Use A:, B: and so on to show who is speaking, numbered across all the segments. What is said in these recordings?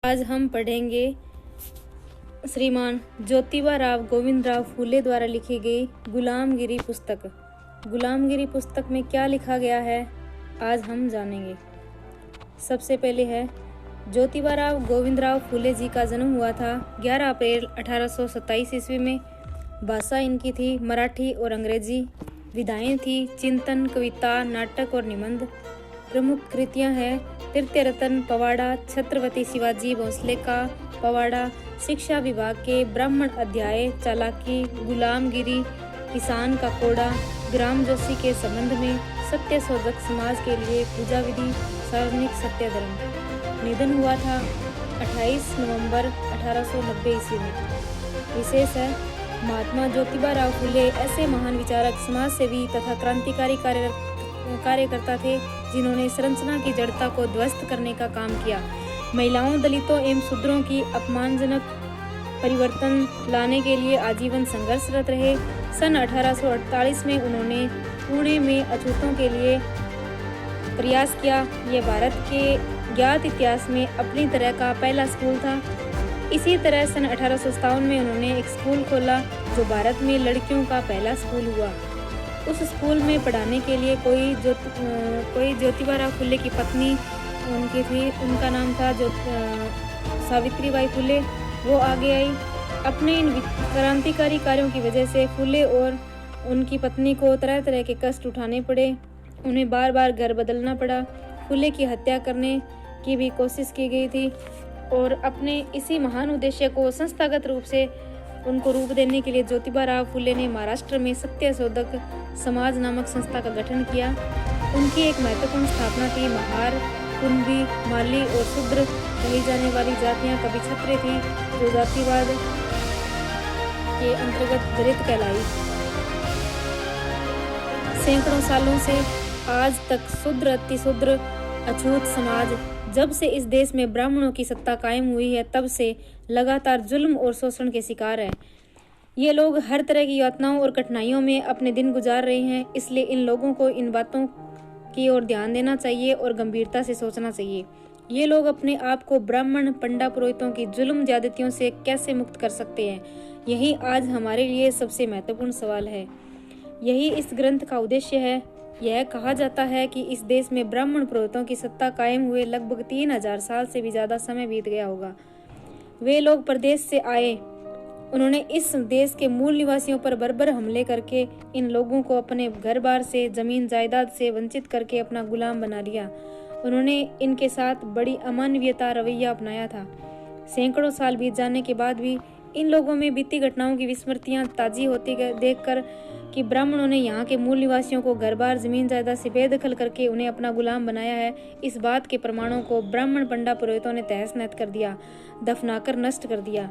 A: आज हम पढ़ेंगे श्रीमान ज्योतिबा राव गोविंदराव फूले द्वारा लिखी गई गुलामगिरी पुस्तक। गुलामगिरी पुस्तक में क्या लिखा गया है आज हम जानेंगे। सबसे पहले है ज्योतिबा राव गोविंदराव फूले जी का जन्म हुआ था 11 अप्रैल 1827 ईस्वी में। भाषा इनकी थी मराठी और अंग्रेजी। विधाएं थी चिंतन, कविता, नाटक और निबंध। प्रमुख कृतियां हैं तृतीय रतन पवाड़ा, छत्रपति शिवाजी भोंसले का पवाड़ा, शिक्षा विभाग के ब्राह्मण अध्याय, चालाकी, गुलामगिरी, किसान का कोड़ा, ग्राम जोशी के संबंध में, सत्य शोधक समाज के लिए पूजा विधि, सार्वजनिक सत्य धर्म। निधन हुआ था 28 नवंबर 1890 ईस्वी में। विशेष है महात्मा ज्योतिबा राव फूले ऐसे महान विचारक, समाज सेवी तथा क्रांतिकारी कार्यकर्ता थे जिन्होंने संरचना की जड़ता को ध्वस्त करने का काम किया। महिलाओं, दलितों एवं शूद्रों की अपमानजनक परिवर्तन लाने के लिए आजीवन संघर्षरत रहे। सन 1848 में उन्होंने पुणे में अछूतों के लिए प्रयास किया। यह भारत के ज्ञात इतिहास में अपनी तरह का पहला स्कूल था। इसी तरह सन 1857 में उन्होंने एक स्कूल खोला जो भारत में लड़कियों का पहला स्कूल हुआ। उस स्कूल में पढ़ाने के लिए कोई ज्योतिबा राव फूले की पत्नी उनकी थी, उनका नाम था सावित्रीबाई फूले। वो आगे आई। अपने इन क्रांतिकारी कार्यों की वजह से फूले और उनकी पत्नी को तरह तरह के कष्ट उठाने पड़े। उन्हें बार बार घर बदलना पड़ा। फूले की हत्या करने की भी कोशिश की गई थी और अपने इसी महान उद्देश्य को संस्थागत रूप से उनको रूप देने के लिए ज्योतिबा राव फूले ने महाराष्ट्र में सत्य शोधक समाज नामक संस्था का गठन किया। उनकी एक महत्वपूर्ण स्थापना थी। महार, कुंभी, माली और शूद्र कही जाने वाली जातियां कभी क्षत्रिय थी जो जातिवाद के अंतर्गत दलित कहलाई। सैकड़ों सालों से आज तक शूद्र, अतिशूद्र, अछूत समाज जब से इस देश में ब्राह्मणों की सत्ता कायम हुई है तब से लगातार जुल्म और शोषण के शिकार है। ये लोग हर तरह की यातनाओं और कठिनाइयों में अपने दिन गुजार रहे हैं। इसलिए इन लोगों को इन बातों की ओर ध्यान देना चाहिए और गंभीरता से सोचना चाहिए। ये लोग अपने आप को ब्राह्मण, पंडा, पुरोहितों की जुल्म ज्यादतियों से कैसे मुक्त कर सकते हैं, यही आज हमारे लिए सबसे महत्वपूर्ण सवाल है। यही इस ग्रंथ का उद्देश्य है। यह कहा जाता है कि इस देश में ब्राह्मण पुरोहितों की सत्ता कायम हुए लगभग 3000 साल से भी ज्यादा समय बीत गया होगा। वे लोग प्रदेश से आए। उन्होंने इस देश के मूल निवासियों पर बर्बर हमले करके इन लोगों को अपने घर बार से, जमीन जायदाद से वंचित करके अपना गुलाम बना लिया। उन्होंने इनके साथ बड़ी अमानवीयता रवैया अपनाया था। सैकड़ों साल बीत जाने के बाद भी इन लोगों में बीती घटनाओं की विस्मृतियां ताजी होती देखकर कि ब्राह्मणों ने यहाँ के मूल निवासियों को घर बार, जमीन जायदाद से बेदखल करके उन्हें अपना गुलाम बनाया है, इस बात के प्रमाणों को ब्राह्मण, पंडा, पुरोहितों ने तहस नहस कर दिया, दफनाकर नष्ट कर दिया।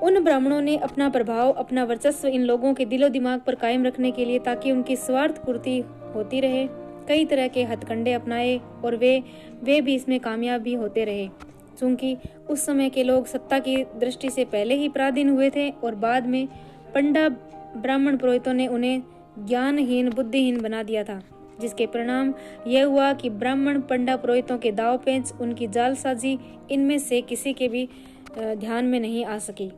A: उन ब्राह्मणों ने अपना प्रभाव, अपना वर्चस्व इन लोगों के दिलो दिमाग पर कायम रखने के लिए, ताकि उनकी स्वार्थ पूर्ति होती रहे, कई तरह के हथकंडे अपनाए और वे भी इसमें कामयाब भी होते रहे। चूंकि उस समय के लोग सत्ता की दृष्टि से पहले ही पराधीन हुए थे और बाद में पंडा, ब्राह्मण, पुरोहितों ने उन्हें ज्ञानहीन, बुद्धिहीन बना दिया था, जिसके परिणाम यह हुआ कि ब्राह्मण, पंडा, पुरोहितों के दाव पेंच, उनकी जालसाजी इनमें से किसी के भी ध्यान में नहीं आ सकी।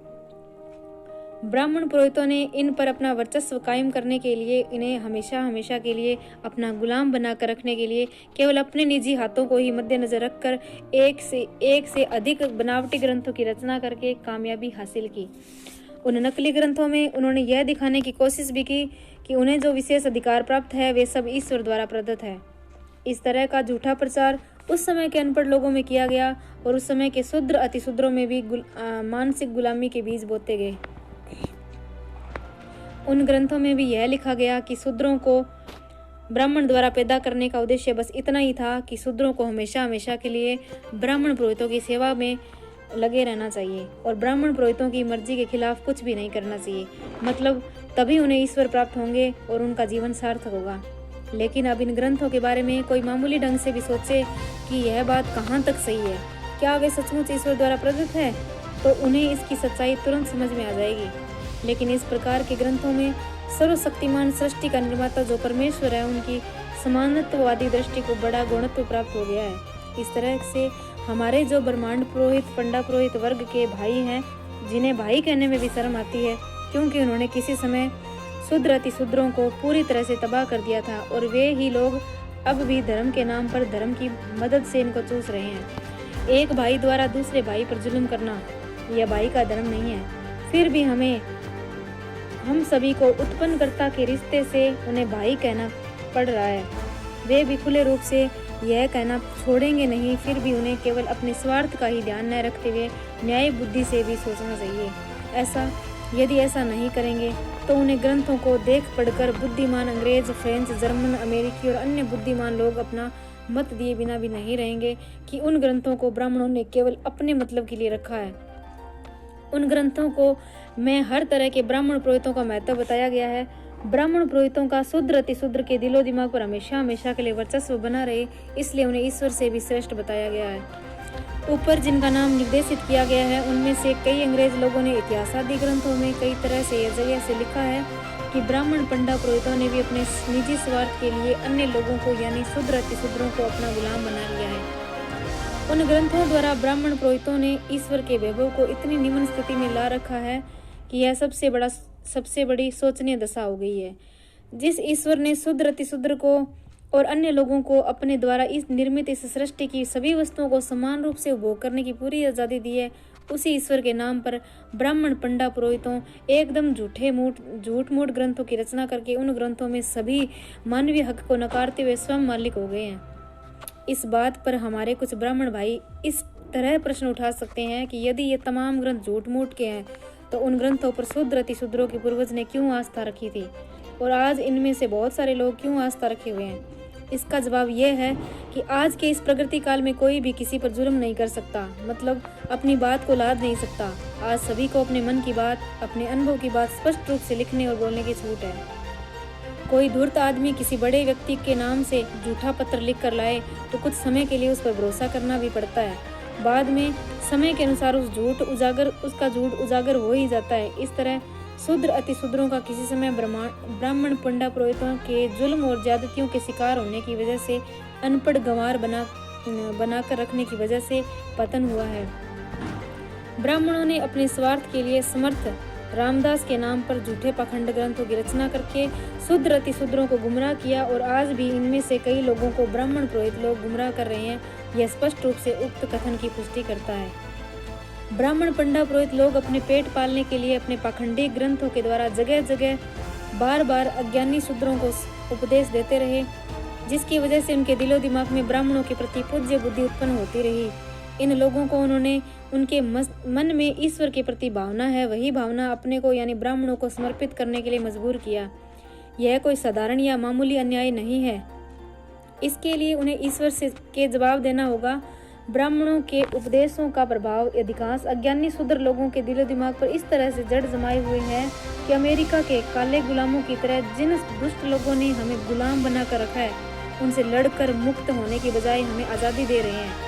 A: ब्राह्मण पुरोहितों ने इन पर अपना वर्चस्व कायम करने के लिए, इन्हें हमेशा के लिए अपना गुलाम बनाकर रखने के लिए केवल अपने निजी हाथों को ही मद्देनजर रखकर एक से अधिक बनावटी ग्रंथों की रचना करके कामयाबी हासिल की। उन नकली ग्रंथों में उन्होंने यह दिखाने की कोशिश भी की कि उन्हें जो विशेष अधिकार प्राप्त है वे सब ईश्वर द्वारा प्रदत्त है। इस तरह का झूठा प्रचार उस समय के अनपढ़ लोगों में किया गया और उस समय के शूद्र, अतिशूद्रों में भी मानसिक गुलामी के बीज बोते गए। उन ग्रंथों में भी यह लिखा गया कि शूद्रों को ब्राह्मण द्वारा पैदा करने का उद्देश्य बस इतना ही था कि शूद्रों को हमेशा के लिए ब्राह्मण पुरोहितों की सेवा में लगे रहना चाहिए और ब्राह्मण पुरोहितों की मर्जी के खिलाफ कुछ भी नहीं करना चाहिए। मतलब तभी उन्हें ईश्वर प्राप्त होंगे और उनका जीवन सार्थक होगा। लेकिन अब इन ग्रंथों के बारे में कोई मामूली ढंग से भी सोचे कि यह बात कहाँ तक सही है, क्या वे सचमुच ईश्वर द्वारा प्रदत्त है, तो उन्हें इसकी सच्चाई तुरंत समझ में आ जाएगी। लेकिन इस प्रकार के ग्रंथों में सर्वशक्तिमान सृष्टि का निर्माता जो परमेश्वर है, उनकी समानत्ववादी दृष्टि को बड़ा गौणत्व प्राप्त हो गया है। इस तरह से हमारे जो ब्रह्मांड पुरोहित पंडा पुरोहित वर्ग के भाई हैं, जिन्हें भाई कहने में भी शर्म आती है, क्योंकि उन्होंने किसी समय शूद्र अति शूद्रों को पूरी तरह से तबाह कर दिया था, और वे ही लोग अब भी धर्म के नाम पर धर्म की मदद से इनको चूस रहे हैं। एक भाई द्वारा दूसरे भाई पर जुल्म करना यह भाई का धर्म नहीं है। फिर भी हम सभी को उत्पन्नकर्ता के रिश्ते से उन्हें भाई कहना पड़ रहा है। वे भी खुले रूप से यह कहना छोड़ेंगे नहीं, फिर भी उन्हें केवल अपने स्वार्थ का ही ध्यान न रखते हुए न्याय बुद्धि से भी सोचना चाहिए। यदि ऐसा नहीं करेंगे तो उन्हें ग्रंथों को देख पढ़कर बुद्धिमान अंग्रेज, फ्रेंच, जर्मन, अमेरिकी और अन्य बुद्धिमान लोग अपना मत दिए बिना भी नहीं रहेंगे कि उन ग्रंथों को ब्राह्मणों ने केवल अपने मतलब के लिए रखा है। उन ग्रंथों को में हर तरह के ब्राह्मण पुरोहितों का महत्व बताया गया है। ब्राह्मण पुरोहितों का शूद्र अति शूद्र के दिलो दिमाग पर हमेशा हमेशा के लिए वर्चस्व बना रहे, इसलिए उन्हें ईश्वर से भी श्रेष्ठ बताया गया है। ऊपर जिनका नाम निर्देशित किया गया है, उनमें से कई अंग्रेज लोगों ने इतिहास आदि ग्रंथों में कई तरह से यह जगह से लिखा है कि ब्राह्मण पंडा पुरोहितों ने भी अपने निजी स्वार्थ के लिए अन्य लोगों को यानी शूद्र अति शूद्रों को अपना गुलाम बना लिया है। उन ग्रंथों द्वारा ब्राह्मण पुरोहितों ने ईश्वर के वैभव को इतनी निम्न स्थिति में ला रखा है कि यह सबसे बड़ी शोचनीय दशा हो गई है। जिस ईश्वर ने शूद्र अति शूद्र को और अन्य लोगों को अपने द्वारा इस निर्मित इस सृष्टि की सभी वस्तुओं को समान रूप से उपभोग करने की पूरी आज़ादी दी है, उसी ईश्वर के नाम पर ब्राह्मण पंडा पुरोहितों एकदम झूठ मूठ ग्रंथों की रचना करके उन ग्रंथों में सभी मानवीय हक को नकारते हुए स्वयं मालिक हो गए हैं। इस बात पर हमारे कुछ ब्राह्मण भाई इस तरह प्रश्न उठा सकते हैं कि यदि ये तमाम ग्रंथ झूठ मूठ के हैं तो उन ग्रंथों पर शूद्र अति शूद्रों के पूर्वज ने क्यों आस्था रखी थी, और आज इनमें से बहुत सारे लोग क्यों आस्था रखे हुए हैं। इसका जवाब यह है कि आज के इस प्रगति काल में कोई भी किसी पर जुल्म नहीं कर सकता, मतलब अपनी बात को लाद नहीं सकता। आज सभी को अपने मन की बात, अपने अनुभव की बात स्पष्ट रूप से लिखने और बोलने की छूट है। कोई धूर्त आदमी किसी बड़े व्यक्ति के नाम से झूठा पत्र लिख कर लाए तो कुछ समय के लिए उस पर भरोसा करना भी पड़ता है। बाद में समय के अनुसार उसका झूठ उजागर हो ही जाता है। इस तरह शूद्र अति शूद्रों का किसी समय ब्राह्मण पंडा पुरोहितों के जुल्म और ज्यादतियों के शिकार होने की वजह से अनपढ़ गंवार बनाकर रखने की वजह से पतन हुआ है। ब्राह्मणों ने अपने स्वार्थ के लिए समर्थ रामदास के नाम पर झूठे पाखंड ग्रंथों की रचना करके शूद्र अति शूद्रों को गुमराह किया, और आज भी इनमें से कई लोगों को ब्राह्मण पुरोहित लोग गुमराह कर रहे हैं। यह स्पष्ट रूप से उक्त कथन की पुष्टि करता है। ब्राह्मण पंडा पुरोहित लोग अपने पेट पालने के लिए अपने पाखंडी ग्रंथों के द्वारा जगह जगह बार बार अज्ञानी शूद्रों को उपदेश देते रहे, जिसकी वजह से उनके दिलो दिमाग में ब्राह्मणों के प्रति पूज्य बुद्धि उत्पन्न होती रही। इन लोगों को उनके मन में ईश्वर के प्रति भावना है, वही भावना अपने को यानी ब्राह्मणों को समर्पित करने के लिए मजबूर किया। यह कोई साधारण या मामूली अन्याय नहीं है। इसके लिए उन्हें ईश्वर के जवाब देना होगा। ब्राह्मणों के उपदेशों का प्रभाव अधिकांश अज्ञानी शूद्र लोगों के दिलो दिमाग पर इस तरह से जड़ जमाए हुए हैं कि अमेरिका के काले गुलामों की तरह जिन दुष्ट लोगों ने हमें गुलाम बनाकर रखा है, उनसे लड़कर मुक्त होने की बजाय हमें आज़ादी दे रहे हैं।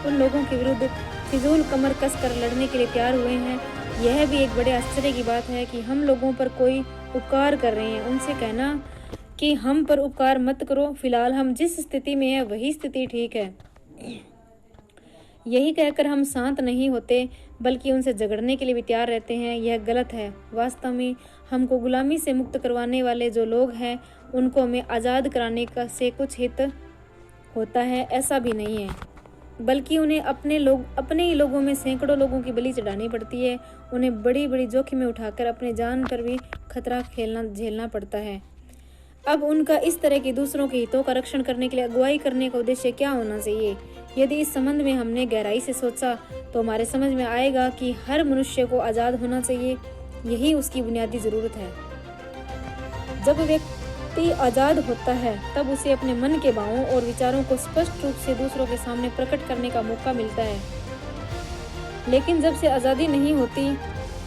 A: उन लोगों के विरुद्ध फिजूल कमर कस कर लड़ने के लिए तैयार हुए हैं। यह भी एक बड़े आश्चर्य की बात है कि हम लोगों पर कोई उपकार कर रहे हैं, उनसे कहना कि हम पर उपकार मत करो, फिलहाल हम जिस स्थिति में है वही स्थिति ठीक है, यही कहकर हम शांत नहीं होते बल्कि उनसे झगड़ने के लिए भी तैयार रहते हैं। यह गलत है। वास्तव में हमको गुलामी से मुक्त करवाने वाले जो लोग हैं उनको हमें आज़ाद कराने का से कुछ हित होता है, ऐसा भी नहीं है, बल्कि उन्हें अपने ही लोगों में सैकड़ों लोगों की बलि चढ़ानी पड़ती है। उन्हें बड़ी बड़ी जोखिमें उठाकर अपने जान पर भी खतरा झेलना पड़ता है। अब उनका इस तरह की दूसरों के हितों का रक्षण करने के लिए अगुवाई करने का उद्देश्य क्या होना चाहिए? यदि इस संबंध में हमने गहराई से सोचा तो हमारे समझ में आएगा कि हर मनुष्य को आज़ाद होना चाहिए, यही उसकी बुनियादी ज़रूरत है। जब व्यक्ति आज़ाद होता है तब उसे अपने मन के भावों और विचारों को स्पष्ट रूप से दूसरों के सामने प्रकट करने का मौका मिलता है। लेकिन जब से आज़ादी नहीं होती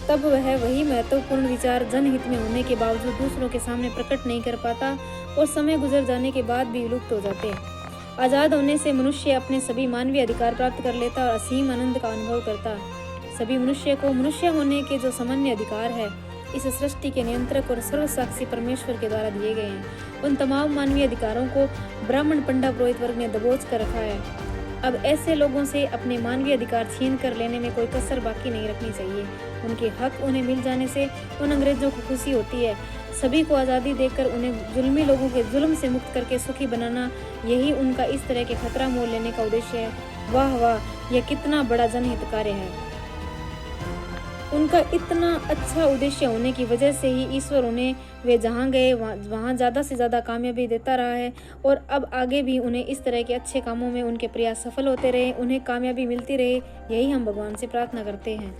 A: तब वह वही महत्वपूर्ण विचार जनहित में होने के बावजूद दूसरों के सामने प्रकट नहीं कर पाता और समय गुजर जाने के बाद भी विलुप्त हो जाते हैं। आज़ाद होने से मनुष्य अपने सभी मानवीय अधिकार प्राप्त कर लेता और असीम आनंद का अनुभव करता। सभी मनुष्य को मनुष्य होने के जो सामान्य अधिकार है इस सृष्टि के नियंत्रक और सर्वसाक्षी परमेश्वर के द्वारा दिए गए हैं। उन तमाम मानवीय अधिकारों को ब्राह्मण पंडा पुरोहित वर्ग ने दबोच कर रखा है। अब ऐसे लोगों से अपने मानवीय अधिकार छीन कर लेने में कोई कसर बाकी नहीं रखनी चाहिए। उनके हक उन्हें मिल जाने से उन अंग्रेजों को खुशी होती है। सभी को आज़ादी देकर उन्हें जुल्मी लोगों के जुल्म से मुक्त करके सुखी बनाना, यही उनका इस तरह के खतरा मोल लेने का उद्देश्य है। वाह वाह, यह कितना बड़ा जनहित कार्य है। उनका इतना अच्छा उद्देश्य होने की वजह से ही ईश्वर उन्हें वे जहाँ गए वहाँ ज़्यादा से ज़्यादा कामयाबी देता रहा है और अब आगे भी उन्हें इस तरह के अच्छे कामों में उनके प्रयास सफल होते रहे, उन्हें कामयाबी मिलती रहे, यही हम भगवान से प्रार्थना करते हैं।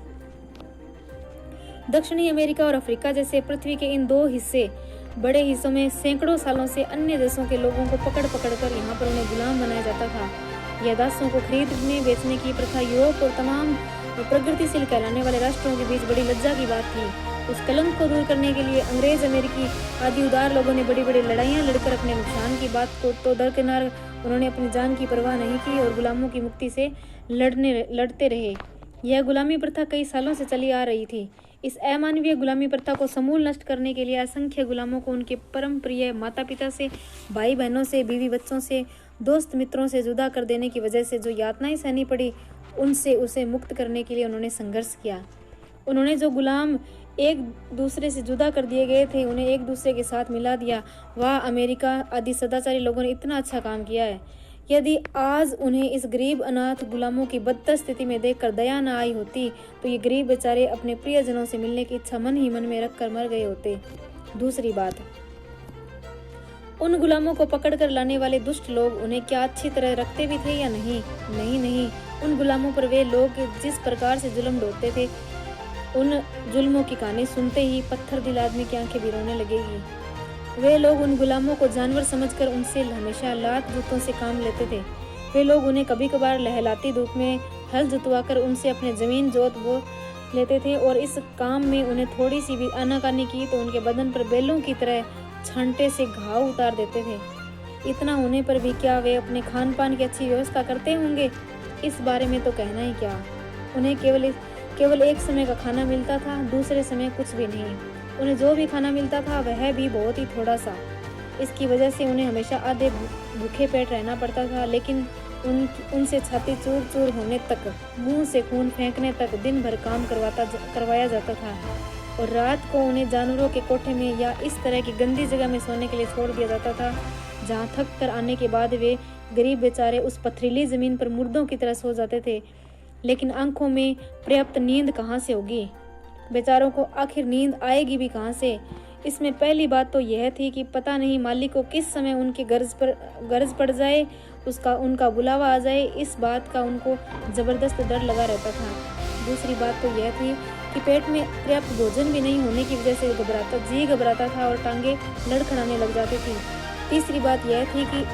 A: दक्षिणी अमेरिका और अफ्रीका जैसे पृथ्वी के इन दो हिस्से बड़े हिस्सों में सैकड़ों सालों से अन्य देशों के लोगों को पकड़ कर यहाँ पर उन्हें गुलाम बनाया जाता था। यह दासों को खरीदने बेचने की प्रथा यूरोप और तमाम प्रगतिशील कहलाने वाले राष्ट्रों के बीच बड़ी लज्जा की बात थी। उस कलंक को दूर करने के लिए अंग्रेज, अमेरिकी आदि उदार लोगों ने बड़ी बड़ी लड़ाइयाँ लड़कर अपने नुकसान की बात को तो दरकिनार, उन्होंने अपनी जान की परवाह नहीं की और गुलामों की मुक्ति से लड़ते रहे। यह गुलामी प्रथा कई सालों से चली आ रही थी। इस अमानवीय गुलामी प्रथा को समूल नष्ट करने के लिए असंख्य गुलामों को उनके परम प्रिय माता पिता से, भाई बहनों से, बीवी बच्चों से, दोस्त मित्रों से जुदा कर देने की वजह से जो यातनाएं सहनी पड़ी, उनसे उसे मुक्त करने के लिए उन्होंने संघर्ष किया। उन्होंने जो गुलाम एक दूसरे से जुदा कर दिए गए थे, उन्हें एक दूसरे के साथ मिला दिया। वाह, अमेरिका आदि सदाचारी लोगों ने इतना अच्छा काम किया है। यदि आज उन्हें इस गरीब अनाथ गुलामों की बदतर स्थिति में देखकर दया न आई होती तो ये गरीब बेचारे अपने प्रियजनों से मिलने की इच्छा मन ही मन में रखकर मर गए होते। दूसरी बात, उन गुलामों को पकड़कर लाने वाले दुष्ट लोग उन्हें क्या अच्छी तरह रखते भी थे या नहीं? नहीं नहीं, उन गुलामों पर वे लोग जिस प्रकार से जुल्म ढोते थे, उन जुल्मों की कहानी सुनते ही पत्थर दिल आदमी की आंखें भी रोने लगेगी। वे लोग उन गुलामों को जानवर समझकर उनसे हमेशा लात जूतों से काम लेते थे। वे लोग उन्हें कभी कभार लहलाती धूप में हल जुतवाकर उनसे अपने जमीन जोत बो लेते थे और इस काम में उन्हें थोड़ी सी भी आनाकानी की तो उनके बदन पर बेलों की तरह छांटे से घाव उतार देते थे। इतना होने पर भी क्या वे अपने खान पान की अच्छी व्यवस्था करते होंगे? इस बारे में तो कहना ही क्या। उन्हें केवल एक समय का खाना मिलता था, दूसरे समय कुछ भी नहीं। उन्हें जो भी खाना मिलता था वह भी बहुत ही थोड़ा सा। इसकी वजह से उन्हें हमेशा आधे भूखे पेट रहना पड़ता था। लेकिन उनसे छाती चूर चूर होने तक, मुंह से खून फेंकने तक दिन भर काम करवाया जाता था और रात को उन्हें जानवरों के कोठे में या इस तरह की गंदी जगह में सोने के लिए छोड़ दिया जाता था, जहाँ थक कर आने के बाद वे गरीब बेचारे उस पथरीली जमीन पर मुर्दों की तरह सो जाते थे। लेकिन आंखों में पर्याप्त नींद कहाँ से होगी? बेचारों को आखिर नींद आएगी भी कहाँ से? इसमें पहली बात तो यह थी कि पता नहीं मालिक को किस समय उनकी गर्ज पड़ जाए, उनका बुलावा आ जाए, इस बात का उनको जबरदस्त डर लगा रहता था। दूसरी बात तो यह थी कि पेट में पर्याप्त भोजन भी नहीं होने की वजह से जी घबराता था और टांगे लड़खड़ाने लग जाती थी। तीसरी बात यह थी कि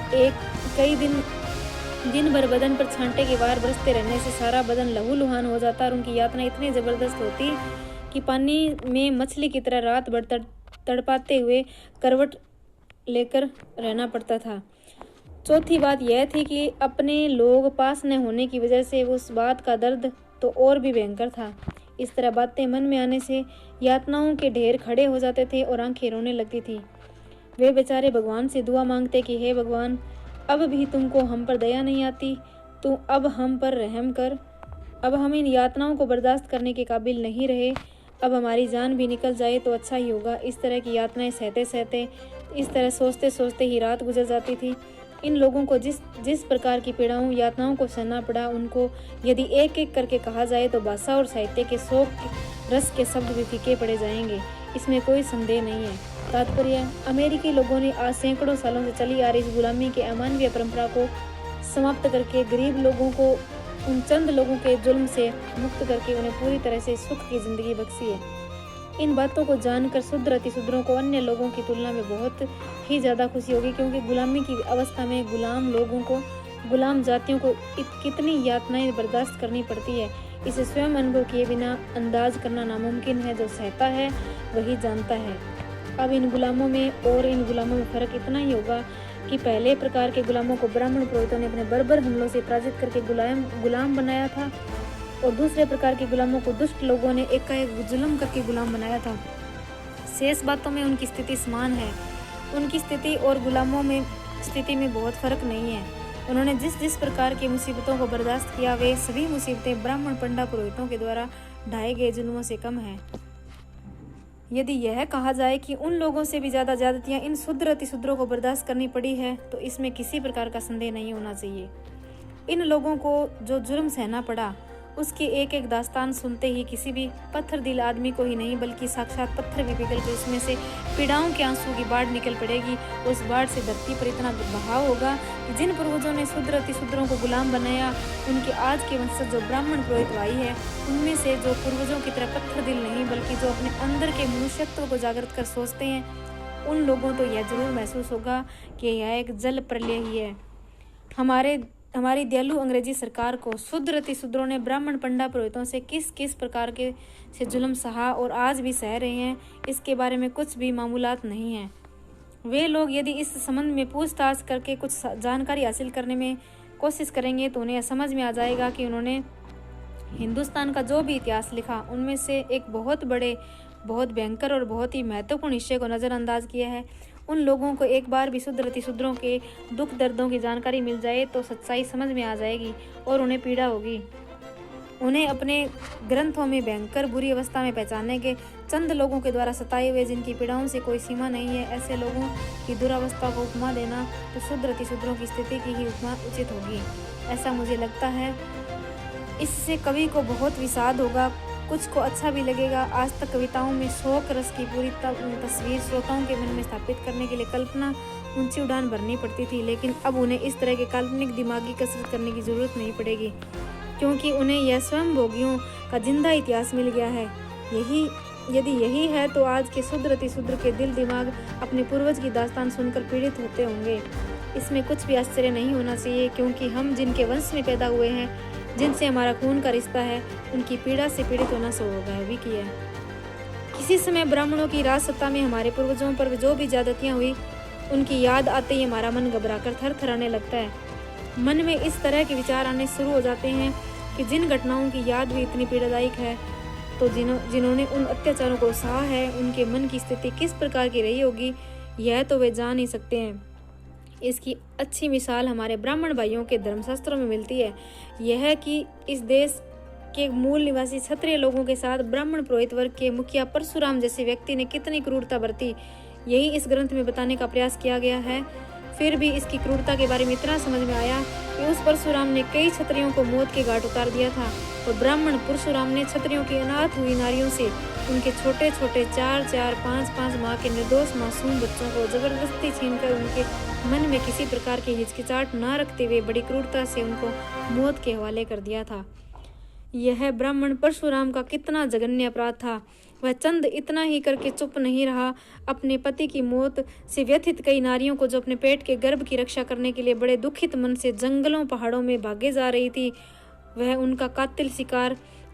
A: कई दिन भर बदन पर छांटे के वार बरसते रहने से सारा बदन लहूलुहान हो जाता और उनकी यातना इतनी जबरदस्त होती कि पानी में मछली की तरह रात भर तड़पाते हुए करवट लेकर रहना पड़ता था। चौथी बात यह थी कि अपने लोग पास न होने की वजह से उस बात का दर्द तो और भी भयंकर था। इस तरह बातें मन में आने से यातनाओं के ढेर खड़े हो जाते थे और आंखें रोने लगती थी। वे बेचारे भगवान से दुआ मांगते कि हे भगवान, अब भी तुमको हम पर दया नहीं आती, तू अब हम पर रहम कर। अब हम इन यातनाओं को बर्दाश्त करने के काबिल नहीं रहे। अब हमारी जान भी निकल जाए तो अच्छा ही होगा। इस तरह की यातनाएं सहते सहते, इस तरह सोचते सोचते ही रात गुजर जाती थी। इन लोगों को जिस प्रकार की पीड़ाओं यातनाओं को सहना पड़ा, उनको यदि एक एक करके कहा जाए तो भाषा और साहित्य के शोक रस के शब्द भी फीके पड़े जाएंगे, इसमें कोई संदेह नहीं है। तात्पर्य, अमेरिकी लोगों ने आज सैकड़ों सालों से चली आ रही इस गुलामी के अमानवीय परंपरा को समाप्त करके गरीब लोगों को उन चंद लोगों के जुल्म से मुक्त करके उन्हें पूरी तरह से सुख की जिंदगी बख्शी है। इन बातों को जानकर शुद्र अतिशूद्रों को अन्य लोगों की तुलना में बहुत ही ज़्यादा खुशी होगी, क्योंकि गुलामी की अवस्था में गुलाम लोगों को, गुलाम जातियों को कितनी यातनाएं बर्दाश्त करनी पड़ती है, इसे स्वयं अनुभव किए बिना अंदाज करना नामुमकिन है। जो सहता है वही जानता है। अब इन गुलामों में और इन गुलामों में फ़र्क इतना ही होगा कि पहले प्रकार के गुलामों को ब्राह्मण पुरोहितों ने अपने बर्बर हमलों से पराजित करके गुलाम बनाया था और दूसरे प्रकार के गुलामों को दुष्ट लोगों ने एकाएक जुल्म करके गुलाम बनाया था। शेष बातों में उनकी स्थिति समान है। उनकी स्थिति और गुलामों में स्थिति में बहुत फर्क नहीं है। उन्होंने जिस जिस प्रकार की मुसीबतों को बर्दाश्त किया, वे सभी मुसीबतें ब्राह्मण पंडा पुरोहितों के द्वारा ढाए गए जुल्मों से कम हैं। यदि यह कहा जाए कि उन लोगों से भी ज़्यादा ज्यादतियाँ इन शूद्र अतिशूद्रों को बर्दाश्त करनी पड़ी है, तो इसमें किसी प्रकार का संदेह नहीं होना चाहिए। इन लोगों को जो जुर्म सहना पड़ा, उसकी एक एक दास्तान सुनते ही किसी भी पत्थर दिल आदमी को ही नहीं, बल्कि साक्षात पत्थर भी पिघल कर उसमें से पीड़ाओं के आंसू की बाढ़ निकल पड़ेगी। उस बाढ़ से धरती पर इतना बहाव होगा कि जिन पूर्वजों ने शूद्र अतिशूद्रों को गुलाम बनाया, उनके आज के वंशज जो ब्राह्मण पुरोहित भाई है, उनमें से जो पूर्वजों की तरह पत्थर दिल नहीं, बल्कि जो अपने अंदर के मनुष्यत्व को जागृत कर सोचते हैं, उन लोगों तो यह जरूर महसूस होगा कि यह एक जल प्रलय ही है। हमारी दयालु अंग्रेजी सरकार को शूद्र अतिशूद्रों ने ब्राह्मण पंडा पुरोहितों से किस किस प्रकार के से जुल्म सहा और आज भी सह रहे हैं, इसके बारे में कुछ भी मामूलात नहीं है। वे लोग यदि इस संबंध में पूछताछ करके कुछ जानकारी हासिल करने में कोशिश करेंगे, तो उन्हें समझ में आ जाएगा कि उन्होंने हिंदुस्तान का जो भी इतिहास लिखा, उनमें से एक बहुत भयंकर और बहुत ही महत्वपूर्ण हिस्से को नज़रअंदाज किया है। उन लोगों को एक बार भी शूद्र अतिशूद्रों के दुख दर्दों की जानकारी मिल जाए तो सच्चाई समझ में आ जाएगी और उन्हें पीड़ा होगी। उन्हें अपने ग्रंथों में भयंकर बुरी अवस्था में पहचाने के चंद लोगों के द्वारा सताए हुए, जिनकी पीड़ाओं से कोई सीमा नहीं है, ऐसे लोगों की दुरावस्था को उपमा देना तो शूद्र अतिशूद्रों की स्थिति की ही उपमा उचित होगी, ऐसा मुझे लगता है। इससे कवि को बहुत विषाद होगा, कुछ को अच्छा भी लगेगा। आज तक कविताओं में शोक रस की पूरी तस्वीर श्रोताओं के मन में स्थापित करने के लिए कल्पना ऊंची उड़ान भरनी पड़ती थी, लेकिन अब उन्हें इस तरह के काल्पनिक दिमागी कसरत करने की जरूरत नहीं पड़ेगी, क्योंकि उन्हें यह स्वयं भोगियों का जिंदा इतिहास मिल गया है। यदि यही है तो आज के शूद्र अतिशूद्र के दिल दिमाग अपने पूर्वज की दास्तान सुनकर पीड़ित होते होंगे। इसमें कुछ भी आश्चर्य नहीं होना चाहिए, क्योंकि हम जिनके वंश में पैदा हुए हैं, जिनसे हमारा खून का रिश्ता है, उनकी पीड़ा से पीड़ित होना स्वाभाविक ही है। किसी समय ब्राह्मणों की राजसत्ता में हमारे पूर्वजों पर जो भी ज्यादतियां हुई, उनकी याद आते ही हमारा मन घबराकर थरथराने लगता है। मन में इस तरह के विचार आने शुरू हो जाते हैं कि जिन घटनाओं की याद भी इतनी पीड़ादायक है, तो जिन्होंने उन अत्याचारों को सहा है, उनके मन की स्थिति किस प्रकार की रही होगी, यह तो वे जान ही सकते हैं। इसकी अच्छी मिसाल हमारे ब्राह्मण भाइयों के धर्मशास्त्रों में मिलती है। यह कि इस देश के मूल निवासी क्षत्रिय लोगों के साथ ब्राह्मण पुरोहित वर्ग के मुखिया परशुराम जैसे व्यक्ति ने कितनी क्रूरता बरती, यही इस ग्रंथ में बताने का प्रयास किया गया है। फिर भी इसकी क्रूरता के बारे में इतना समझ में आया कि उस परशुराम ने कई क्षत्रियों को मौत के घाट उतार दिया था, और ब्राह्मण परशुराम ने क्षत्रियों की अनाथ हुई नारियों से उनके छोटे छोटे 4-4, 5-5 माह के निर्दोष मासूम बच्चों को जबरदस्ती छीनकर उनके मन में किसी प्रकार की हिचकिचाहट न रखते हुए बड़ी क्रूरता से उनको मौत के हवाले कर दिया था। यह ब्राह्मण परशुराम का कितना जघन्य अपराध था। वह चंद इतना ही करके चुप नहीं रहा। अपने पति की मौत से व्यथित कई नारियों को, जो अपने पेट के गर्भ की रक्षा करने के लिए बड़े दुखित मन से जंगलों पहाड़ों में भागे जा रही थी, वह उनका कातिल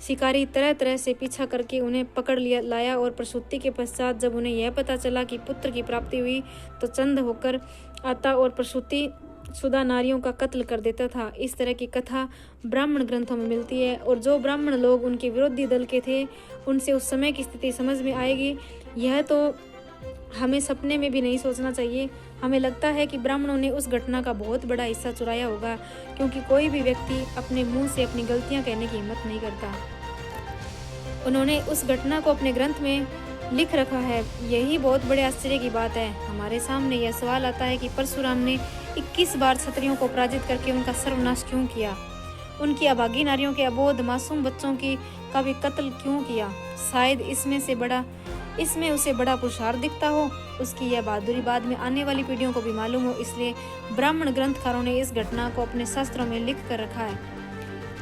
A: शिकारी तरह तरह से पीछा करके उन्हें पकड़ लाया, और प्रसूति के पश्चात जब उन्हें यह पता चला कि पुत्र की प्राप्ति हुई, तो चंद होकर आता और प्रसूति शुदा नारियों का कत्ल कर देता था। इस तरह की कथा ब्राह्मण ग्रंथों में मिलती है, और जो ब्राह्मण लोग उनके विरोधी दल के थे, उनसे उस समय की स्थिति समझ में आएगी। यह तो हमें सपने में भी नहीं सोचना चाहिए। हमें लगता है कि ब्राह्मणों ने उस घटना का बहुत बड़ा हिस्सा चुराया होगा, क्योंकि कोई भी व्यक्ति अपने मुंह से अपनी गलतियां कहने की हिम्मत नहीं करता। उन्होंने उस घटना को अपने ग्रंथ में लिख रखा है। यही बहुत बड़े आश्चर्य की बात है। हमारे सामने यह सवाल आता है कि परशुराम ने 21 बार क्षत्रियों को पराजित करके उनका सर्वनाश क्यों किया? उनकी अभागी नारियों के अबोध मासूम बच्चों का भी कत्ल क्यों किया? शायद इसमें उसे बड़ा पुरुषार्थ दिखता हो। उसकी यह बहादुरी बाद में आने वाली पीढ़ियों को भी मालूम हो, इसलिए ब्राह्मण ग्रंथकारों ने इस घटना को अपने शास्त्रों में लिख कर रखा है।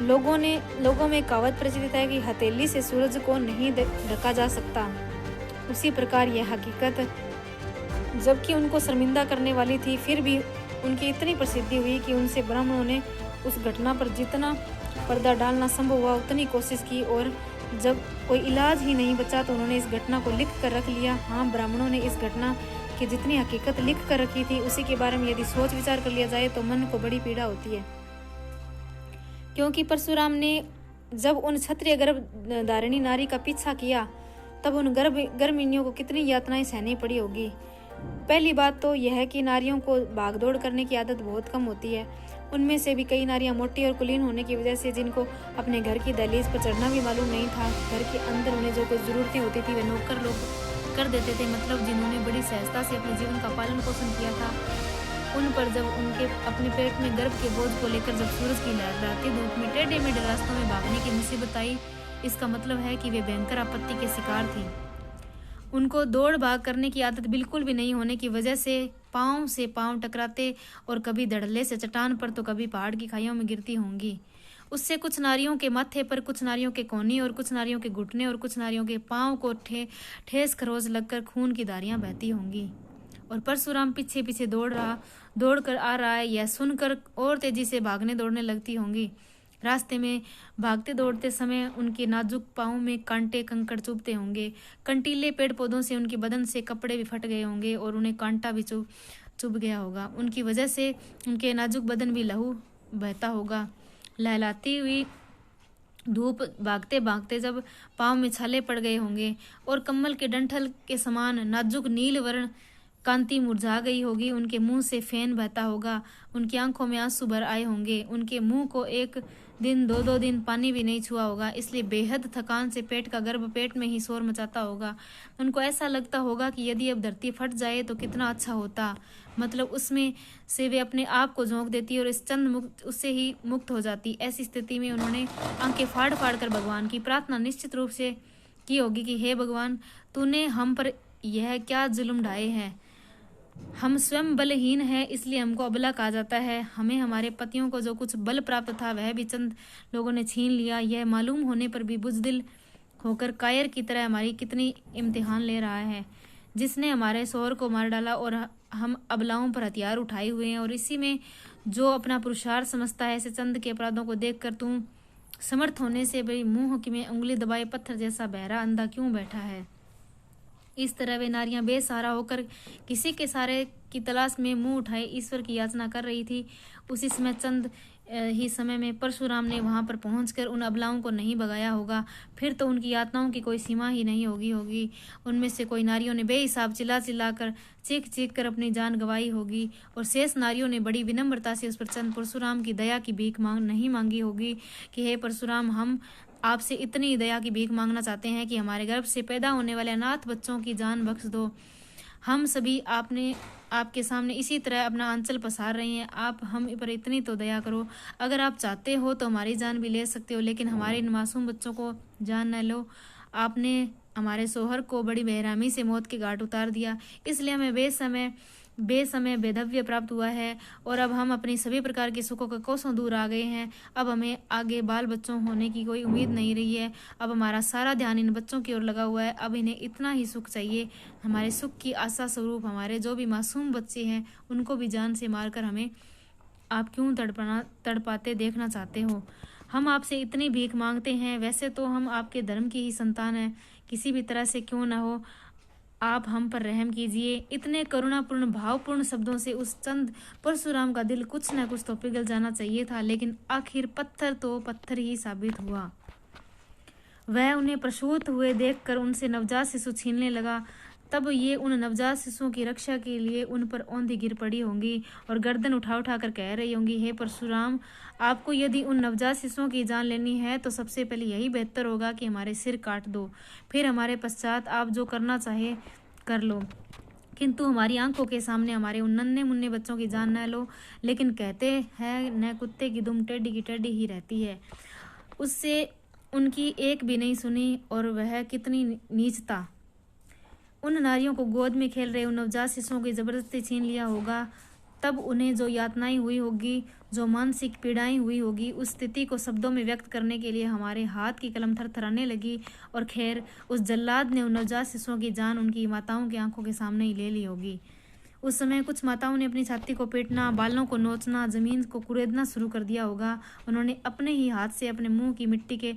A: लोगों में कहावत प्रचलित है कि हथेली से सूरज को नहीं ढका जा सकता। उसी प्रकार यह हकीकत, जबकि उनको शर्मिंदा करने वाली थी, फिर भी उनकी इतनी प्रसिद्धि हुई कि उनसे ब्राह्मणों ने उस घटना पर जितना पर्दा डालना संभव हुआ उतनी कोशिश की, और जब कोई इलाज ही नहीं बचा तो उन्होंने इस घटना को लिख कर रख लिया। हाँ, ब्राह्मणों ने इस घटना की जितनी हकीकत लिख कर रखी थी, उसी के बारे में यदि सोच विचार कर लिया जाए तो मन को बड़ी पीड़ा होती है। क्योंकि परशुराम ने जब उन क्षत्रिय गर्भधारिणी नारी का पीछा किया, तब उन गर्भिणियों को कितनी यातनाएं सहनी पड़ी होगी। पहली बात तो यह है कि नारियों को भागदौड़ करने की आदत बहुत कम होती है। उनमें से भी कई नारियां मोटी और कुलीन होने की वजह से, जिनको अपने घर की दहलीज पर चढ़ना भी मालूम नहीं था, घर के अंदर उन्हें जो कुछ जरूरतें होती थी वे नौकर लोग कर देते थे, मतलब जिन्होंने बड़ी सहजता से अपने जीवन का पालन पोषण किया था, उन पर जब उनके अपने पेट में गर्भ के बोझ को लेकर जब सूरज की लहराती धूप में टेढ़े मेढ़े रास्तों में भागने की मुसीबत आई, इसका मतलब है कि वे भयंकर आपत्ति के शिकार थी। उनको दौड़ भाग करने की आदत बिल्कुल भी नहीं होने की वजह से पांव टकराते और कभी धड़ल्ले से चट्टान पर तो कभी पहाड़ की खाइयों में गिरती होंगी। उससे कुछ नारियों के माथे पर, कुछ नारियों के कोहनी और कुछ नारियों के घुटने और कुछ नारियों के पांव को ठेस खरोच लगकर खून की धारियां बहती होंगी। और परशुराम पीछे पीछे दौड़ कर आ रहा है, यह सुनकर और तेजी से भागने दौड़ने लगती होंगी। रास्ते में भागते दौड़ते समय उनके नाजुक पांवों में कांटे कंकड़ चुभते होंगे। कंटीले पेड़ पौधों से उनके बदन से कपड़े भी फट गए होंगे और उन्हें कांटा भी चुभ गया होगा। उनकी वजह से उनके नाजुक बदन भी लहू बहता होगा। लहलाती हुई धूप भागते भागते जब पांव में छाले पड़ गए होंगे और कमल के डंठल के समान नाजुक नील वर्ण कांति मुरझा गई होगी। उनके मुंह से फेन बहता होगा, उनकी आंखों में आंसू भर आए होंगे। उनके मुंह को एक दिन दो दिन पानी भी नहीं छुआ होगा, इसलिए बेहद थकान से पेट का गर्भ पेट में ही शोर मचाता होगा। उनको ऐसा लगता होगा कि यदि अब धरती फट जाए तो कितना अच्छा होता, मतलब उसमें से वे अपने आप को झोंक देती और इस चंद मुक्त उससे ही मुक्त हो जाती। ऐसी स्थिति में उन्होंने आंखें फाड़ फाड़ कर भगवान की प्रार्थना निश्चित रूप से की होगी कि हे भगवान, तूने हम पर यह क्या जुल्म ढाए हैं। हम स्वयं बलहीन हैं, इसलिए हमको अबला कहा जाता है। हमें हमारे पतियों को जो कुछ बल प्राप्त था वह भी चंद लोगों ने छीन लिया। यह मालूम होने पर भी बुजदिल होकर कायर की तरह हमारी कितनी इम्तिहान ले रहा है, जिसने हमारे शोहर को मार डाला और हम अबलाओं पर हथियार उठाए हुए हैं। और इसी में जो अपना पुरुषार्थ समझता है, ऐसे चंद के अपराधों को देखकर तुम समर्थ होने से भी मुंह में उंगली दबाए पत्थर जैसा बहरा अंधा क्यों बैठा है। इस तरह वे नारियां बेसहारा होकर किसी के सहारे की तलाश में मुंह उठाए ईश्वर की याचना कर रही थी। उसी समय चंद ही समय में परशुराम ने वहां पर पहुंचकर उन अबलाओं को नहीं भगाया होगा, फिर तो उनकी यातनाओं की कोई सीमा ही नहीं होगी। उनमें से कोई नारियों ने बेहिसाब चिल्ला कर चीख कर अपनी जान गंवाई होगी और शेष नारियों ने बड़ी विनम्रता से उस पर चंद परशुराम की दया की भीख नहीं मांगी होगी कि हे परशुराम, हम आपसे इतनी दया की भीख मांगना चाहते हैं कि हमारे गर्भ से पैदा होने वाले अनाथ बच्चों की जान बख्श दो। हम सभी आपके सामने इसी तरह अपना आंचल पसार रहे हैं, आप हम पर इतनी तो दया करो। अगर आप चाहते हो तो हमारी जान भी ले सकते हो, लेकिन हमारे इन मासूम बच्चों को जान न लो। आपने हमारे सोहर को बड़ी बेरहमी से मौत के घाट उतार दिया, इसलिए हमें बेसमय वैधव्य प्राप्त हुआ है और अब हम अपनी सभी प्रकार के सुखों के कोसों दूर आ गए हैं। अब हमें आगे बाल बच्चों होने की कोई उम्मीद नहीं रही है। अब हमारा सारा ध्यान इन बच्चों की ओर लगा हुआ है। अब इन्हें इतना ही सुख चाहिए। हमारे सुख की आशा स्वरूप हमारे जो भी मासूम बच्चे हैं उनको भी जान से मारकर हमें आप क्यों तड़पाते देखना चाहते हो। हम आपसे इतनी भीख मांगते हैं, वैसे तो हम आपके धर्म की ही संतान हैं, किसी भी तरह से क्यों न हो आप हम पर रहम कीजिए। इतने करुणापूर्ण भावपूर्ण शब्दों से उस चंद परशुराम का दिल कुछ न कुछ तो पिघल जाना चाहिए था, लेकिन आखिर पत्थर तो पत्थर ही साबित हुआ। वह उन्हें प्रसूत हुए देखकर उनसे नवजात शिशु छीनने लगा। तब ये उन नवजात शिशुओं की रक्षा के लिए उन पर औंधी गिर पड़ी होंगी और गर्दन उठा कर कह रही होंगी, हे परशुराम, आपको यदि उन नवजात शिशुओं की जान लेनी है तो सबसे पहले यही बेहतर होगा कि हमारे सिर काट दो, फिर हमारे पश्चात आप जो करना चाहे कर लो, किंतु हमारी आंखों के सामने हमारे उन नन्हे मुन्ने बच्चों की जान न लो। लेकिन कहते हैं न कुत्ते की दुम टेढ़ी की टेढ़ी ही रहती है। उससे उनकी एक भी नहीं सुनी और वह कितनी नीचता। उन नारियों को गोद में खेल रहे उन नवजात शिशुओं की जबरदस्ती छीन लिया होगा। तब उन्हें जो यातनाएं हुई होगी, जो मानसिक पीड़ाएं हुई होगी, उस स्थिति को शब्दों में व्यक्त करने के लिए हमारे हाथ की कलम थरथराने लगी। और खैर उस जल्लाद ने उन नवजात शिशुओं की जान उनकी माताओं की आंखों के सामने ही ले ली होगी। उस समय कुछ माताओं ने अपनी छाती को पीटना, बालों को नोचना, जमीन को कुरेदना शुरू कर दिया होगा। उन्होंने अपने ही हाथ से अपने मुंह की मिट्टी के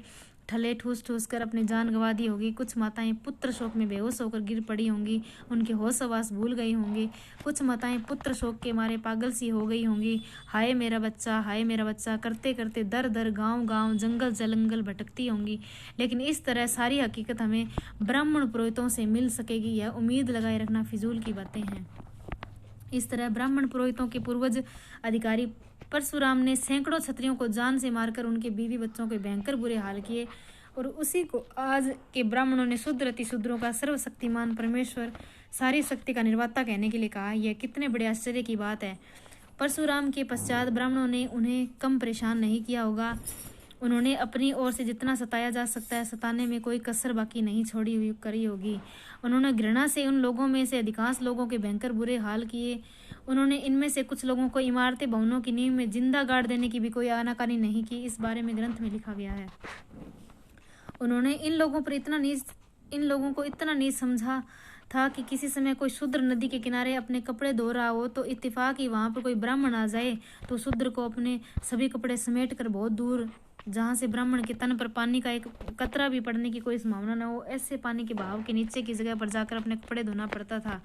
A: ठले ठूस कर अपनी जान गंवा दी होगी। कुछ माताएं पुत्र शोक में बेहोश होकर गिर पड़ी होंगी, उनके होश हवास भूल गई होंगी। कुछ माताएं पुत्र शोक के मारे पागल सी हो गई होंगी। हाय मेरा बच्चा, हाय मेरा बच्चा करते करते दर दर गांव जंगल जंगल भटकती होंगी। लेकिन इस तरह सारी हकीकत हमें ब्राह्मण पुरोहितों से मिल सकेगी, यह उम्मीद लगाए रखना फिजूल की बातें हैं। इस तरह ब्राह्मण पुरोहितों के पूर्वज अधिकारी परशुराम ने सैकड़ों क्षत्रियों को जान से मारकर उनके बीवी बच्चों के भयंकर बुरे हाल किए, और उसी को आज के ब्राह्मणों ने शुद्र अति शूद्रों का सर्वशक्तिमान परमेश्वर, सारी शक्ति का निर्माता कहने के लिए कहा। यह कितने बड़े आश्चर्य की बात है। परशुराम के पश्चात ब्राह्मणों ने उन्हें कम परेशान नहीं किया होगा। उन्होंने अपनी ओर से जितना सताया जा सकता है सताने में कोई कसर बाकी नहीं छोड़ी हुई करी होगी। उन्होंने घृणा से उन लोगों में से अधिकांश लोगों के भयंकर बुरे हाल किए। उन्होंने इनमें से कुछ लोगों को इमारतें भवनों की नींव में जिंदा गाड़ देने की भी कोई आनाकानी नहीं की। इस बारे में ग्रंथ में लिखा गया है। उन्होंने इन लोगों को इतना नीच समझा था कि किसी समय कोई शूद्र नदी के किनारे अपने कपड़े धो रहा हो तो इत्तेफाक ही वहां पर कोई ब्राह्मण आ जाए तो शूद्र को अपने सभी कपड़े समेट कर बहुत दूर, जहां से ब्राह्मण के तन पर पानी का एक कतरा भी पड़ने की कोई संभावना न हो, ऐसे पानी के बहाव के नीचे की जगह पर जाकर अपने कपड़े धोना पड़ता था।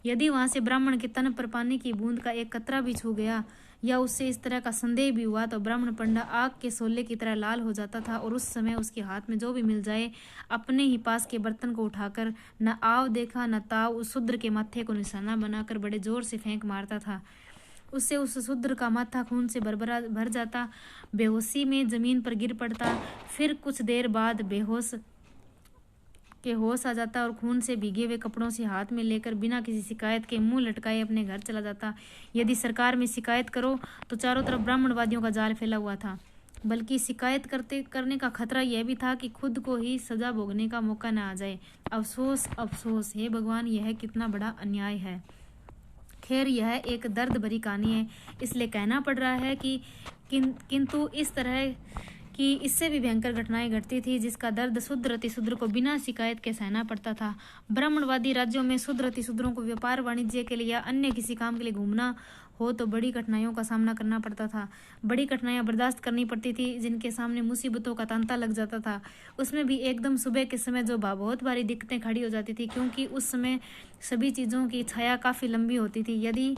A: यदि वहां से ब्राह्मण के तन पर पानी की बूंद का एक कतरा भी छू गया या उससे इस तरह का संदेह भी हुआ तो ब्राह्मण पंडा आग के सोले की तरह लाल हो जाता था, और उस समय उसके हाथ में जो भी मिल जाए अपने ही पास के बर्तन को उठाकर न आव देखा न ताव उस शूद्र के माथे को निशाना बनाकर बड़े जोर से फेंक मारता था। उससे उस शूद्र का माथा खून से भर जाता, बेहोशी में जमीन पर गिर पड़ता, फिर कुछ देर बाद होश आ जाता और खून से भीगे हुए कपड़ों से हाथ में लेकर बिना किसी शिकायत के मुंह लटकाए अपने घर चला जाता। यदि सरकार में शिकायत करो तो चारों तरफ ब्राह्मणवादियों का जाल फैला हुआ था, बल्कि शिकायत करने का खतरा यह भी था कि खुद को ही सजा भोगने का मौका न आ जाए। अफसोस अफसोस, हे भगवान, यह कितना बड़ा अन्याय है। खैर, यह एक दर्द भरी कहानी है, इसलिए कहना पड़ रहा है कि किंतु इस तरह कि इससे भी भयंकर घटनाएं घटती थी जिसका दर्द शूद्र अति शूद्र को बिना शिकायत के सहना पड़ता था। ब्राह्मणवादी राज्यों में शूद्र अति शूद्रों को व्यापार वाणिज्य के लिए या अन्य किसी काम के लिए घूमना हो तो बड़ी कठिनाइयों का सामना करना पड़ता था। बड़ी कठिनाइयां बर्दाश्त करनी पड़ती थी, जिनके सामने मुसीबतों का तांता लग जाता था। उसमें भी एकदम सुबह के समय जो बहुत भारी दिक्कतें खड़ी हो जाती थी, क्योंकि उस समय सभी चीज़ों की छाया काफ़ी लंबी होती थी। यदि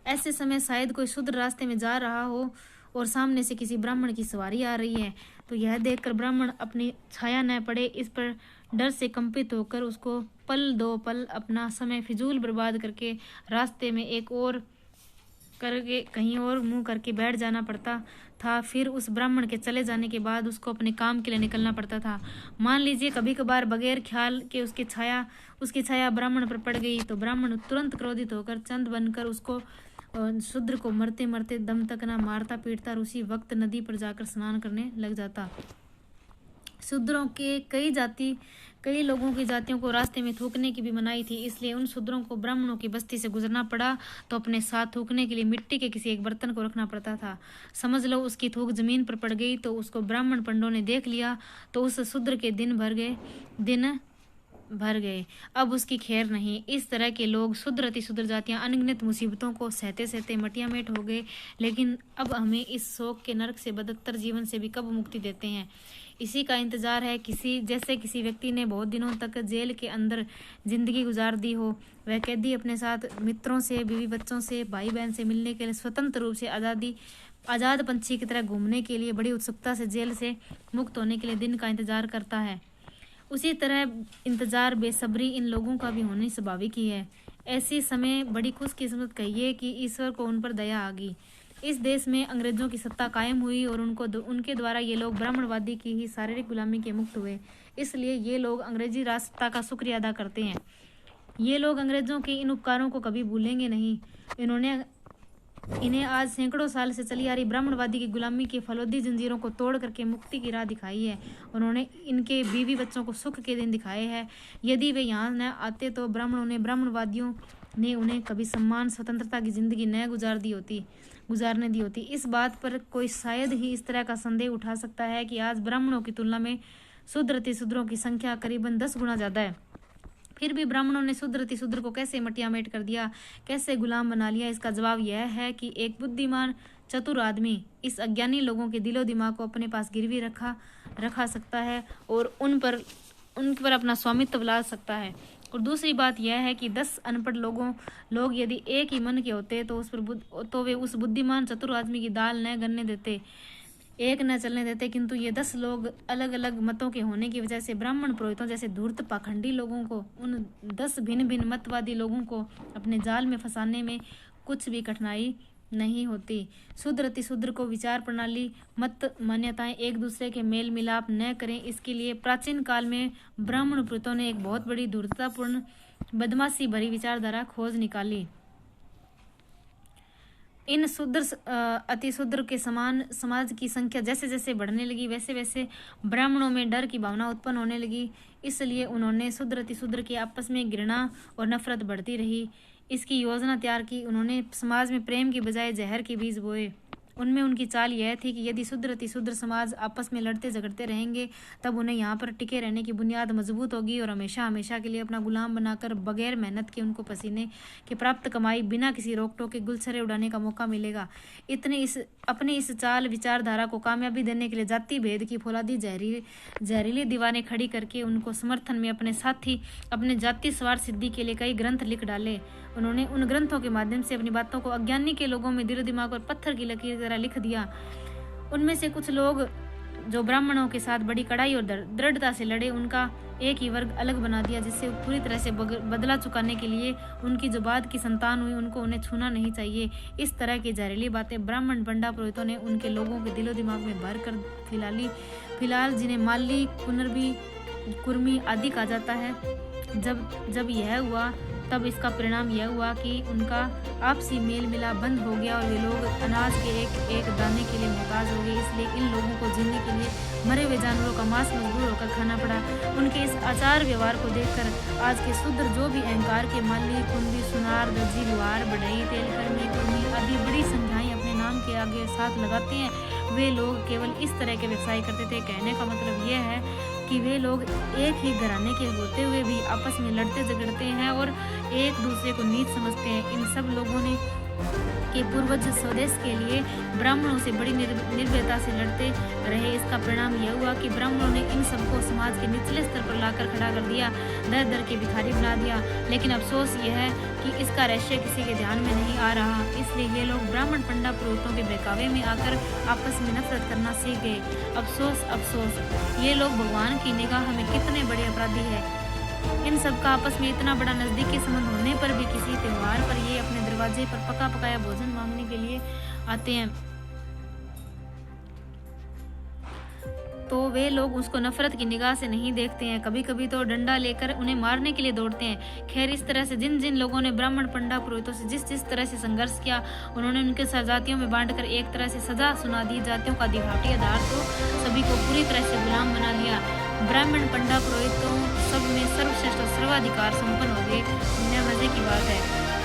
A: ऐसे समय शायद कोई शूद्र रास्ते में जा रहा हो और सामने से किसी ब्राह्मण की सवारी आ रही है तो यह देखकर ब्राह्मण अपनी छाया न पड़े इस पर डर से कंपित होकर उसको पल दो पल अपना समय फिजूल बर्बाद करके रास्ते में एक और करके कहीं और मुंह करके बैठ जाना पड़ता था। फिर उस ब्राह्मण के चले जाने के बाद उसको अपने काम के लिए निकलना पड़ता था। मान लीजिए कभी कभार बगैर ख्याल के उसकी छाया ब्राह्मण पर पड़ गई तो ब्राह्मण तुरंत क्रोधित होकर चंद बनकर उसको शूद्र को मरते मरते दम तक न मारता पीटता और उसी वक्त नदी पर जाकर स्नान करने लग जाता। शूद्रों के कई लोगों की जातियों को रास्ते में थूकने की भी मनाही थी, इसलिए उन शूद्रों को ब्राह्मणों की बस्ती से गुजरना पड़ा तो अपने साथ थूकने के लिए मिट्टी के किसी एक बर्तन को रखना पड़ता था। समझ लो उसकी थूक जमीन पर पड़ गई तो उसको ब्राह्मण पंडों ने देख लिया तो उस शूद्र के दिन भर गए, अब उसकी खैर नहीं। इस तरह के लोग शूद्र अति शूद्र जातियां अनगिनत मुसीबतों को सहते सहते मटियामेट हो गए, लेकिन अब हमें इस शोक के नरक से बदतर जीवन से भी कब मुक्ति देते हैं, इसी का इंतजार है। किसी व्यक्ति ने बहुत दिनों तक जेल के अंदर जिंदगी गुजार दी हो, वह कैदी अपने साथ मित्रों से, बीवी बच्चों से, भाई बहन से मिलने के लिए स्वतंत्र रूप से आज़ाद पंछी की तरह घूमने के लिए बड़ी उत्सुकता से जेल से मुक्त होने के लिए दिन का इंतजार करता है। उसी तरह इंतजार बेसब्री इन लोगों का भी होनी स्वाभाविक ही है। ऐसी समय बड़ी खुशकिस्मत कहिए कि ईश्वर को उन पर दया आ गई। इस देश में अंग्रेजों की सत्ता कायम हुई और उनके द्वारा ये लोग ब्राह्मणवादी की ही शारीरिक गुलामी के मुक्त हुए, इसलिए ये लोग अंग्रेजी राज सत्ता का शुक्रिया अदा करते हैं। ये लोग अंग्रेजों के इन उपकारों को कभी भूलेंगे नहीं। इन्हें आज सैकड़ों साल से चली आ रही ब्राह्मणवादी की गुलामी की फलोदी जंजीरों को तोड़ करके मुक्ति की राह दिखाई है। उन्होंने इनके बीवी बच्चों को सुख के दिन दिखाए हैं। यदि वे यहाँ न आते तो ब्राह्मणवादियों ने उन्हें कभी सम्मान स्वतंत्रता की जिंदगी न गुजारने दी होती। इस बात पर कोई शायद ही इस तरह का संदेह उठा सकता है कि आज ब्राह्मणों की तुलना में शूद्र अति शूद्रों की संख्या करीबन 10 गुना ज्यादा है। फिर भी ब्राह्मणों ने शूद्र अति शूद्र को कैसे मटियामेट कर दिया, कैसे गुलाम बना लिया, इसका जवाब यह है कि एक बुद्धिमान चतुर आदमी इस अज्ञानी लोगों के दिलो दिमाग को अपने पास गिरवी रखा सकता है और उन पर अपना स्वामित्व ला सकता है। और दूसरी बात यह है कि 10 अनपढ़ लोग यदि एक ही मन के होते तो वे उस बुद्धिमान चतुर आदमी की दाल न गलने देते, एक न चलने देते, किंतु ये 10 लोग अलग अलग मतों के होने की वजह से ब्राह्मण पुरोहितों जैसे धूर्त पाखंडी लोगों को, उन 10 भिन्न भिन्न मतवादी लोगों को अपने जाल में फंसाने में कुछ भी कठिनाई नहीं होती। शूद्र अतिशूद्र को विचार प्रणाली मत मान्यताएं एक दूसरे के मेल मिलाप न करें, इसके लिए प्राचीन काल में ब्राह्मण पुरोहितों ने एक बहुत बड़ी धूर्ततापूर्ण बदमाशी भरी विचारधारा खोज निकाली। इन शूद्र अतिशूद्र के समान समाज की संख्या जैसे जैसे बढ़ने लगी, वैसे वैसे ब्राह्मणों में डर की भावना उत्पन्न होने लगी। इसलिए उन्होंने शूद्र अतिशूद्र के आपस में घृणा और नफरत बढ़ती रही। इसकी योजना तैयार की। उन्होंने समाज में प्रेम की बजाय जहर के बीज बोए। उनमें उनकी चाल यह थी कि यदि शूद्र अतिशूद्र समाज आपस में लड़ते झगड़ते रहेंगे, तब उन्हें यहाँ पर टिके रहने की बुनियाद मजबूत होगी और हमेशा हमेशा के लिए अपना गुलाम बनाकर बगैर मेहनत के उनको पसीने की प्राप्त कमाई बिना किसी रोक टोक के गुलछरे उड़ाने का मौका मिलेगा। अपनी इस चाल विचारधारा को कामयाबी देने के लिए जाति भेद की फौलादी जहरीली दीवारें खड़ी करके उनको समर्थन में अपने साथी अपने जाति स्वार्थ सिद्धि के लिए कई ग्रंथ लिख डाले। उन्होंने उन ग्रंथों के माध्यम से अपनी बातों को अज्ञानी के लोगों में दिलो दिमाग और पत्थर की लकीर की तरह लिख दिया। उनमें से कुछ लोग जो ब्राह्मणों के साथ बड़ी कड़ाई और दृढ़ता से लड़े, उनका एक ही वर्ग अलग बना दिया, जिससे पूरी तरह से बदला चुकाने के लिए उनकी जो बाद की संतान हुई उनको उन्हें छूना नहीं चाहिए। इस तरह की जहरीली बातें ब्राह्मण पंडा पुरोहितों ने उनके लोगों के दिलो दिमाग में भर कर फिलहाल जिन्हें माली, कुनरबी, कुर्मी आदि कहा जाता है, जब यह हुआ तब इसका परिणाम यह हुआ कि उनका आपसी मेल मिलाप बंद हो गया और वे लोग अनाज के एक एक दाने के लिए मोहताज हो गए। इसलिए इन लोगों को जीने के लिए मरे हुए जानवरों का मांस मजबूर होकर खाना पड़ा। उनके इस आचार व्यवहार को देखकर आज के शूद्र जो भी अहंकार के माली, कुंडी, सुनार, दर्जी, लुहार, बढ़ई, तेलकर्मी, कुर्मी आदि बड़ी संख्याएं अपने नाम के आगे साथ लगाते हैं, वे लोग केवल इस तरह के व्यवसाय करते थे। कहने का मतलब यह है कि वे लोग एक ही घराने के होते हुए भी आपस में लड़ते झगड़ते हैं और एक दूसरे को नीच समझते हैं। इन सब लोगों ने के पूर्वज स्वदेश के लिए ब्राह्मणों से बड़ी निर्भयता से लड़ते रहे। इसका परिणाम यह हुआ कि ब्राह्मणों ने इन सबको समाज के निचले स्तर पर लाकर खड़ा कर दिया, दर दर के भिखारी बना दिया। लेकिन अफसोस यह है कि इसका रहस्य किसी के ध्यान में नहीं आ रहा। इसलिए ये लोग ब्राह्मण पंडा पुरोहितों के बहकावे में आकर आपस में नफरत करना सीख गए। अफसोस अफसोस, ये लोग भगवान की निगाह में कितने बड़े अपराधी है। इन सब का आपस में इतना बड़ा नजदीकी संबंध होने पर भी किसी त्योहार पर ये अपने दरवाजे पर पका पकाया भोजन मांगने के लिए आते हैं तो वे लोग उसको नफरत की निगाह से नहीं देखते हैं। कभी कभी तो डंडा लेकर उन्हें मारने के लिए दौड़ते हैं। खैर, इस तरह से जिन जिन लोगों ने ब्राह्मण पंडा पुरोहितों से जिस जिस तरह से संघर्ष किया, उन्होंने उनके जातियों में बांटकर एक तरह से सजा सुना दी। जातियों का दिखावटी आधार तो सभी को पूरी तरह से गुलाम बना लिया। ब्राह्मण पंडा पुरोहितों सब में सर्वश्रेष्ठ और सर्वाधिकार संपन्न हो गए। मजे की बात है,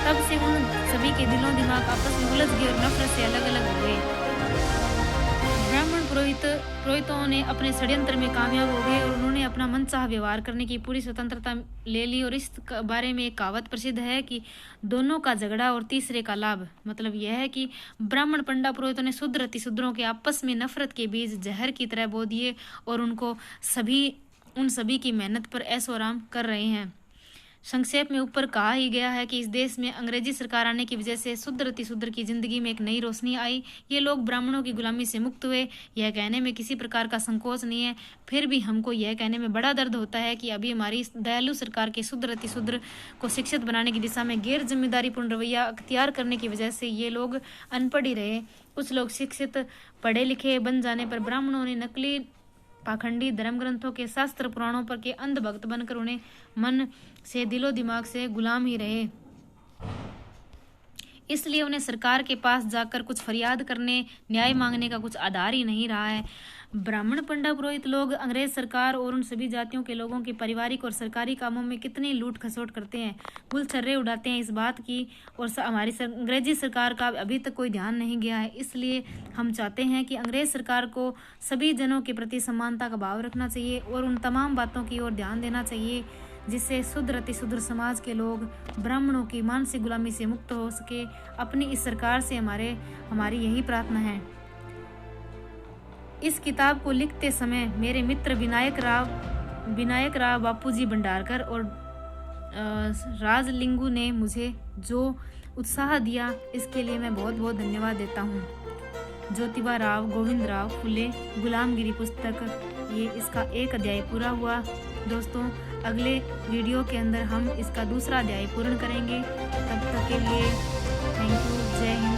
A: तब से उन सभी के दिलों दिमाग आपस में उलझ गए और नफरत से अलग अलग हो गए। ब्राह्मण पुरोहितों ने अपने षड्यंत्र में कामयाब हो गए और उन्होंने अपना मनचाहा व्यवहार करने की पूरी स्वतंत्रता ले ली। और इस बारे में एक कहावत प्रसिद्ध है कि दोनों का झगड़ा और तीसरे का लाभ। मतलब यह है कि ब्राह्मण पंडा पुरोहितों ने शूद्र अतिशूद्रों के आपस में नफरत के बीज जहर की तरह बो दिए और उन सभी की मेहनत पर ऐशो आराम कर रहे हैं। संक्षेप में ऊपर कहा ही गया है कि इस देश में अंग्रेजी सरकार आने की वजह से शूद्र अतिशूद्र की जिंदगी में एक नई रोशनी आई। ये लोग ब्राह्मणों की गुलामी से मुक्त हुए। यह कहने में किसी प्रकार का संकोच नहीं है। फिर भी हमको यह कहने में बड़ा दर्द होता है कि अभी हमारी दयालु सरकार के शूद्र अतिशूद्र को शिक्षित बनाने की दिशा में गैर जिम्मेदारीपूर्ण रवैया अख्तियार करने की वजह से ये लोग अनपढ़ ही रहे। कुछ लोग शिक्षित पढ़े लिखे बन जाने पर ब्राह्मणों ने नकली पाखंडी धर्म ग्रंथों के शास्त्र पुराणों पर के अंध भक्त बनकर उन्हें मन से दिलो दिमाग से गुलाम ही रहे। इसलिए उन्हें सरकार के पास जाकर कुछ फरियाद करने, न्याय मांगने का कुछ आधार ही नहीं रहा है। ब्राह्मण पंडा पुरोहित लोग अंग्रेज सरकार और उन सभी जातियों के लोगों के पारिवारिक और सरकारी कामों में कितनी लूट खसोट करते हैं, गुलछर्रे उड़ाते हैं। इस बात की और हमारी अंग्रेजी सरकार का अभी तक कोई ध्यान नहीं गया है। इसलिए हम चाहते हैं कि अंग्रेज सरकार को सभी जनों के प्रति समानता का भाव रखना चाहिए और उन तमाम बातों की ओर ध्यान देना चाहिए जिससे शूद्र अतिशूद्र समाज के लोग ब्राह्मणों की मानसिक गुलामी से मुक्त हो सके। अपनी इस सरकार से हमारी यही प्रार्थना है। इस किताब को लिखते समय मेरे मित्र विनायक राव बापूजी भंडारकर और राजलिंगू ने मुझे जो उत्साह दिया, इसके लिए मैं बहुत बहुत धन्यवाद देता हूँ। ज्योतिबा राव गोविंद राव फुले गुलामगिरी पुस्तक, ये इसका एक अध्याय पूरा हुआ। दोस्तों, अगले वीडियो के अंदर हम इसका दूसरा अध्याय पूर्ण करेंगे। तब तक के लिए थैंक यू। जय हिंद।